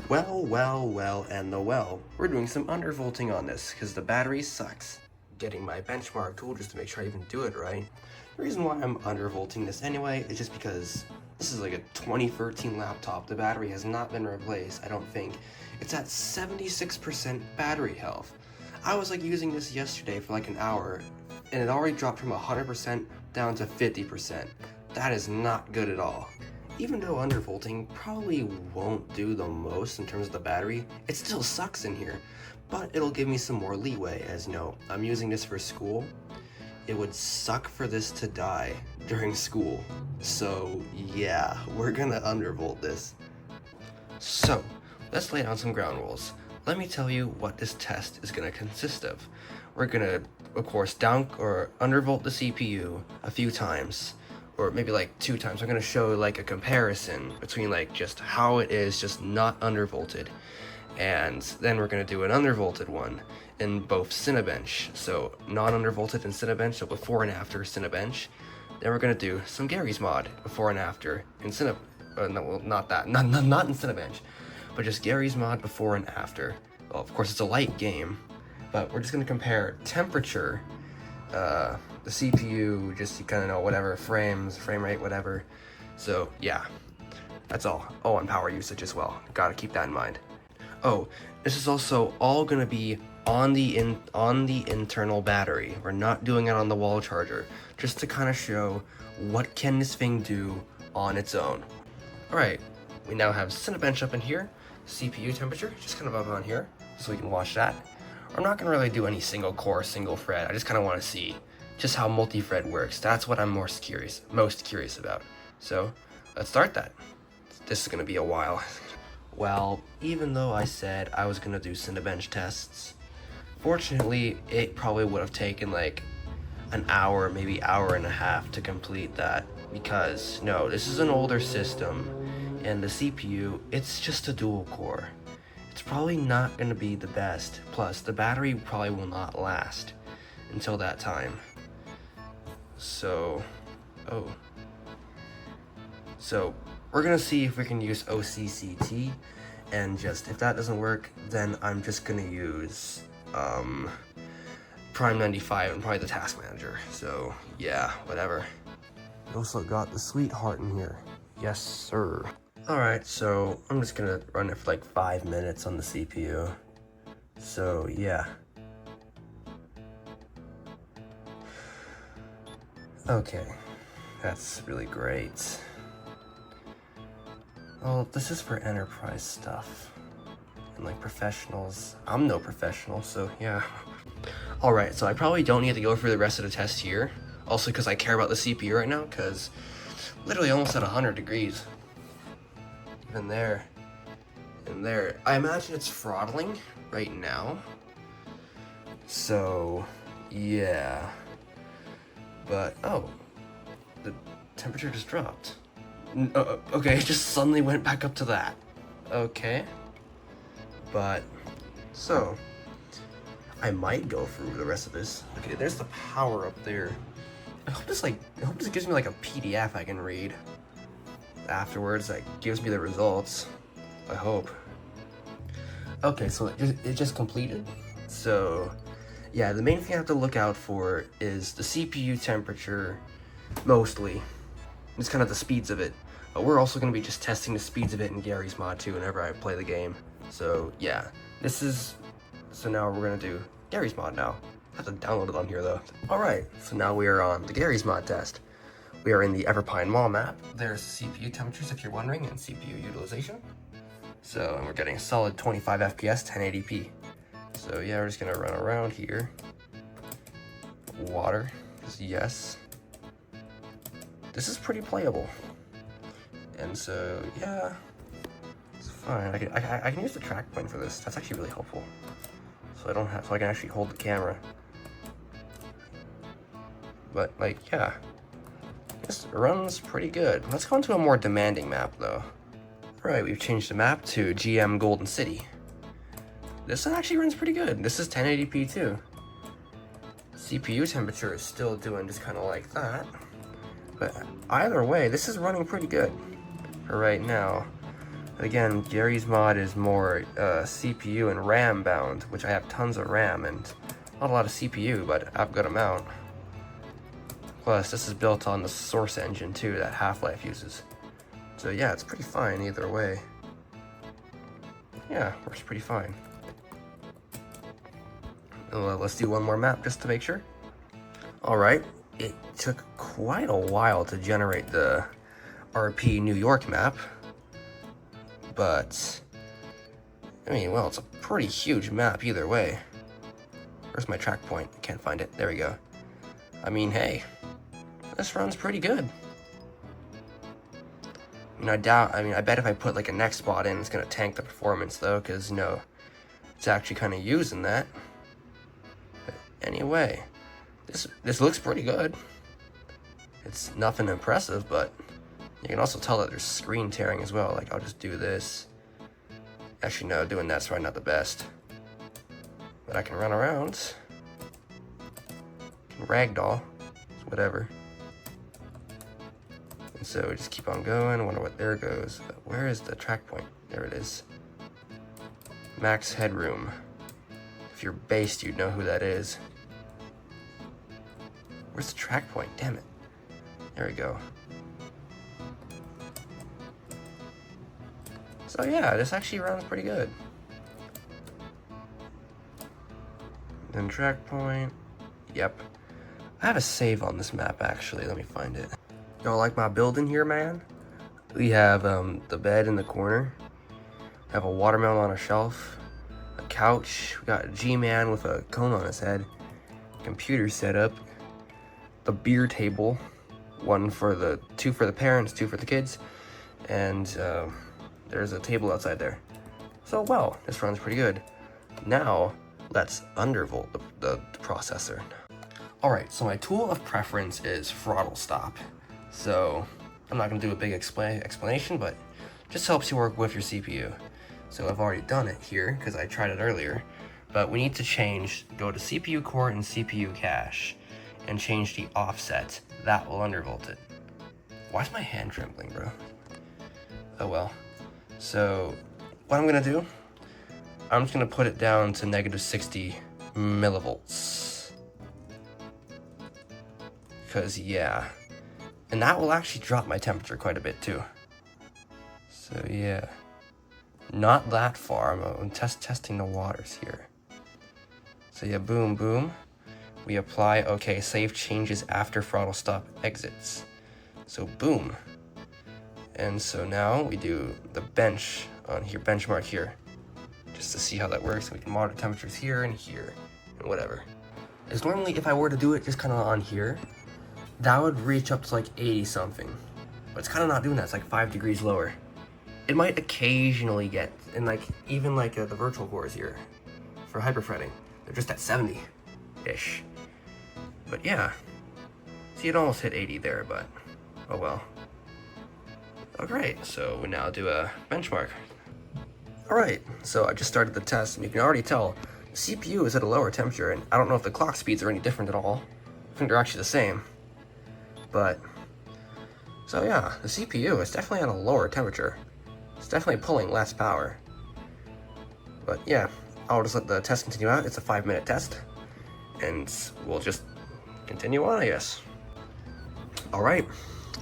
Well, we're doing some undervolting on this because the battery sucks. Getting my benchmark tool just to make sure I even do it right. The reason why I'm undervolting this anyway is just because this is like a 2013 laptop. The battery has not been replaced, I don't think. It's at 76% battery health. I was like using this yesterday for like an hour and it already dropped from 100% down to 50%. That is not good at all. Even though undervolting probably won't do the most in terms of the battery, it still sucks in here. But it'll give me some more leeway, as you know, I'm using this for school. It would suck for this to die during school. So yeah, we're gonna undervolt this. So, let's lay down some ground rules. Let me tell you what this test is gonna consist of. We're gonna, of course, down or undervolt the CPU a few times. Or maybe like 2 times. I'm gonna show like a comparison between like just how it is just not undervolted, and then we're gonna do an undervolted one in both Cinebench. So non-undervolted in Cinebench, so before and after Cinebench. Then we're gonna do some Gary's mod before and after in not in Cinebench, but just Gary's mod before and after. Well, of course it's a light game, but we're just gonna compare temperature, the CPU, just you kind of know whatever, frame rate, whatever. So yeah, that's all. Oh, and power usage as well. Gotta keep that in mind. Oh, this is also all gonna be on the internal battery. We're not doing it on the wall charger, just to kind of show what can this thing do on its own. All right, we now have Cinebench up in here. CPU temperature just kind of up on here, so we can watch that. I'm not gonna really do any single core, single thread. I just kind of want to see just how multi-thread works. That's what I'm most curious about. So let's start that. This is gonna be a while. Well, even though I said I was gonna do Cinebench tests, fortunately it probably would have taken like an hour, maybe hour and a half to complete that, because no, this is an older system and the CPU, it's just a dual core. It's probably not gonna be the best. Plus the battery probably will not last until that time. So we're gonna see if we can use OCCT, and just if that doesn't work, then I'm just gonna use Prime 95 and probably the task manager. So yeah, whatever. We also got the sweetheart in here. Yes, sir. Alright, so I'm just gonna run it for like 5 minutes on the CPU. So yeah. Okay, that's really great. Well, this is for enterprise stuff. And like professionals. I'm no professional, so yeah. Alright, so I probably don't need to go through the rest of the test here. Also because I care about the CPU right now, because literally almost at 100 degrees. Even there. And there. I imagine it's throttling right now. So, yeah. But, oh. The temperature just dropped. Okay, it just suddenly went back up to that. Okay. But, so, I might go through the rest of this. Okay, there's the power up there. I hope this gives me like a PDF I can read afterwards that gives me the results. I hope. Okay, so it just completed. So, yeah, the main thing I have to look out for is the CPU temperature, mostly. It's kind of the speeds of it. But we're also going to be just testing the speeds of it in Gary's mod too whenever I play the game. So yeah, so now we're going to do Gary's mod now. I have to download it on here though. Alright, so now we are on the Gary's mod test. We are in the Everpine Mall map. There's CPU temperatures if you're wondering, and CPU utilization. So we're getting a solid 25 FPS, 1080p. So yeah, we're just going to run around here. Water, just yes. This is pretty playable. And so, yeah, it's fine. I can use the track point for this. That's actually really helpful. So I can actually hold the camera. But like, yeah, this runs pretty good. Let's go into a more demanding map though. Right, we've changed the map to GM Golden City. This one actually runs pretty good. This is 1080p too. CPU temperature is still doing just kind of like that. But either way, this is running pretty good for right now. Again, Gary's mod is more CPU and RAM bound, which I have tons of RAM and not a lot of CPU, but I've got amount. Plus, this is built on the source engine too that Half-Life uses. So yeah, it's pretty fine either way. Yeah, works pretty fine. Let's do one more map just to make sure. Alright, it took quite a while to generate the RP New York map. But, I mean, well, it's a pretty huge map either way. Where's my track point? I can't find it. There we go. I mean, hey, this runs pretty good. I bet if I put like a next spot in, it's gonna tank the performance though, because, you know, it's actually kind of using that. But anyway, this looks pretty good. It's nothing impressive, but you can also tell that there's screen tearing as well. Like, I'll just do this. Actually, no, doing that's probably not the best. But I can run around. Can ragdoll. Whatever. And so we just keep on going. I wonder what there goes. Where is the track point? There it is. Max headroom. If you're based, you'd know who that is. Where's the track point? Damn it. There we go. So yeah, this actually runs pretty good. Then track point. Yep. I have a save on this map actually. Let me find it. Y'all like my building here, man? We have the bed in the corner. We have a watermelon on a shelf. A couch. We got a G-Man with a cone on his head. Computer setup. The beer table. Two for the parents, two for the kids. And there's a table outside there. So, well, this runs pretty good. Now, let's undervolt the processor. Alright, so my tool of preference is throttle stop. So, I'm not going to do a big explanation, but just helps you work with your CPU. So I've already done it here, because I tried it earlier. But we need to go to CPU core and CPU cache, and change the offset. That will undervolt it. Why is my hand trembling, bro? Oh well. So, what I'm gonna do, I'm just gonna put it down to negative 60 millivolts. Because, yeah. And that will actually drop my temperature quite a bit, too. So, yeah. Not that far. I'm testing the waters here. So, yeah, boom, boom. We apply, okay, save changes after throttle stop exits. So, boom. And so now we do the benchmark here, just to see how that works. We can monitor temperatures here and whatever. Because normally if I were to do it just kind of on here, that would reach up to like 80 something. But it's kind of not doing that, it's like 5 degrees lower. It might occasionally get, and like even like the virtual cores here, for hyperthreading, they're just at 70-ish. But yeah, see, it almost hit 80 there, but oh well. Alright, so we now do a benchmark. Alright, so I just started the test, and you can already tell the CPU is at a lower temperature, and I don't know if the clock speeds are any different at all. I think they're actually the same. But, so yeah, the CPU is definitely at a lower temperature. It's definitely pulling less power. But yeah, I'll just let the test continue out. It's a 5-minute test, and we'll just continue on, I guess. Alright,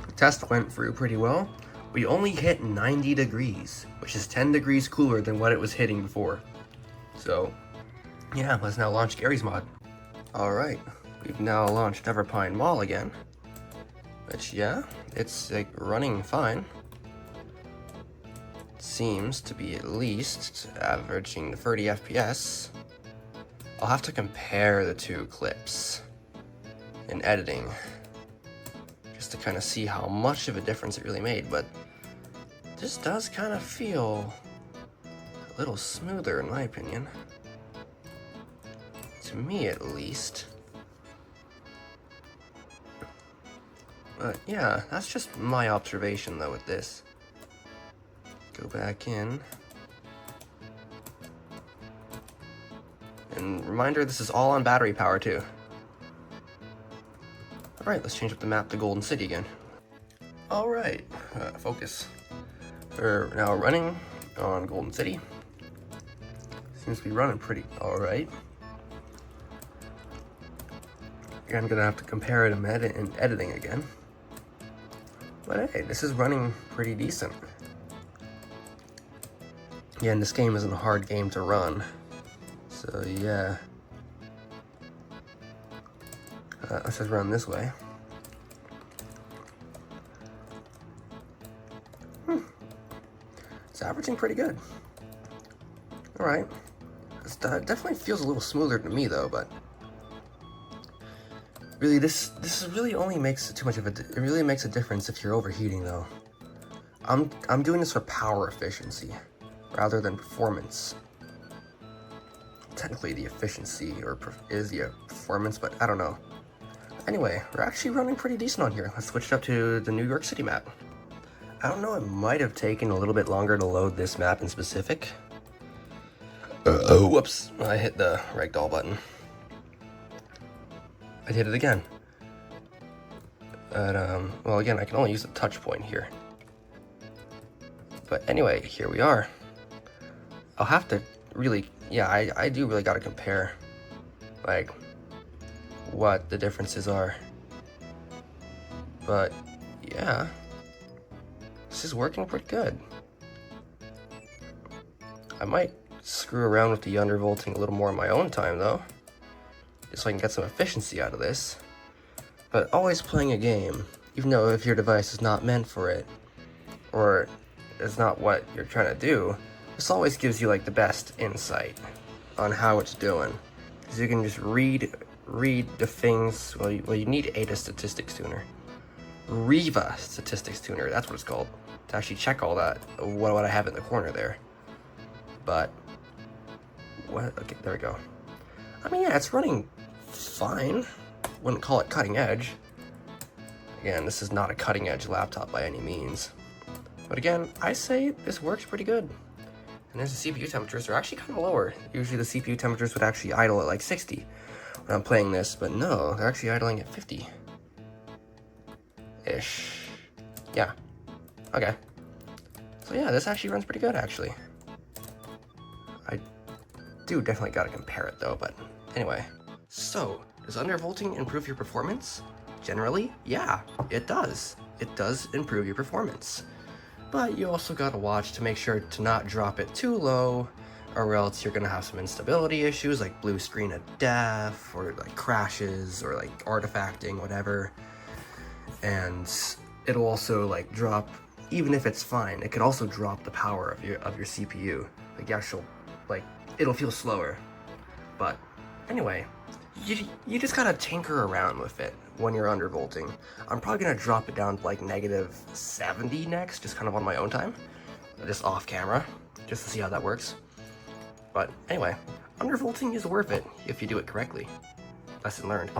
the test went through pretty well. We only hit 90 degrees, which is 10 degrees cooler than what it was hitting before. So, yeah, let's now launch Gary's mod. Alright, we've now launched Everpine Mall again. Which, yeah, it's like running fine. It seems to be at least averaging 30 FPS. I'll have to compare the two clips in editing, just to kind of see how much of a difference it really made, but this does kind of feel a little smoother in my opinion. To me at least. But yeah, that's just my observation though with this. Go back in. And reminder, this is all on battery power too. Alright, let's change up the map to Golden City again. Alright, focus. We're now running on Golden City. Seems to be running pretty alright. I'm gonna have to compare it in editing again. But hey, this is running pretty decent. Yeah, and this game isn't a hard game to run. So yeah. Let's just run this way. It's averaging pretty good. Alright. It definitely feels a little smoother to me though, but really this really only makes too much of it really makes a difference if you're overheating though. I'm doing this for power efficiency rather than performance. Technically the efficiency is the performance, but I don't know. Anyway, we're actually running pretty decent on here. Let's switch it up to the New York City map. I don't know, it might have taken a little bit longer to load this map in specific. Whoops, I hit the ragdoll button. I hit it again. But, well, again, I can only use the touch point here. But anyway, here we are. I'll have to really, yeah, I do really gotta compare, like, what the differences are. But, yeah, this is working pretty good. I might screw around with the undervolting a little more in my own time, though, just so I can get some efficiency out of this. But always playing a game, even though if your device is not meant for it, or is not what you're trying to do, this always gives you like the best insight on how it's doing. Because you can just read the things, well you need ADA statistics tuner. Riva statistics tuner, that's what it's called. To actually check all that, what I have in the corner there. But, okay, there we go. I mean, yeah, it's running fine. Wouldn't call it cutting edge. Again, this is not a cutting edge laptop by any means. But again, I say this works pretty good. And there's the CPU temperatures, they're actually kind of lower. Usually the CPU temperatures would actually idle at like 60 when I'm playing this, but no, they're actually idling at 50. Ish. Yeah. Okay. So yeah, this actually runs pretty good actually. I do definitely gotta compare it though, but anyway. So, does undervolting improve your performance? Generally, yeah, it does. It does improve your performance. But you also gotta watch to make sure to not drop it too low, or else you're gonna have some instability issues like blue screen of death, or like crashes, or like artifacting, whatever. And it'll also like drop, even if it's fine, it could also drop the power of your CPU. Like the actual, like, it'll feel slower. But anyway, you just gotta tinker around with it when you're undervolting. I'm probably gonna drop it down to like -70 next, just kind of on my own time, just off camera, just to see how that works. But anyway, undervolting is worth it if you do it correctly. Lesson learned.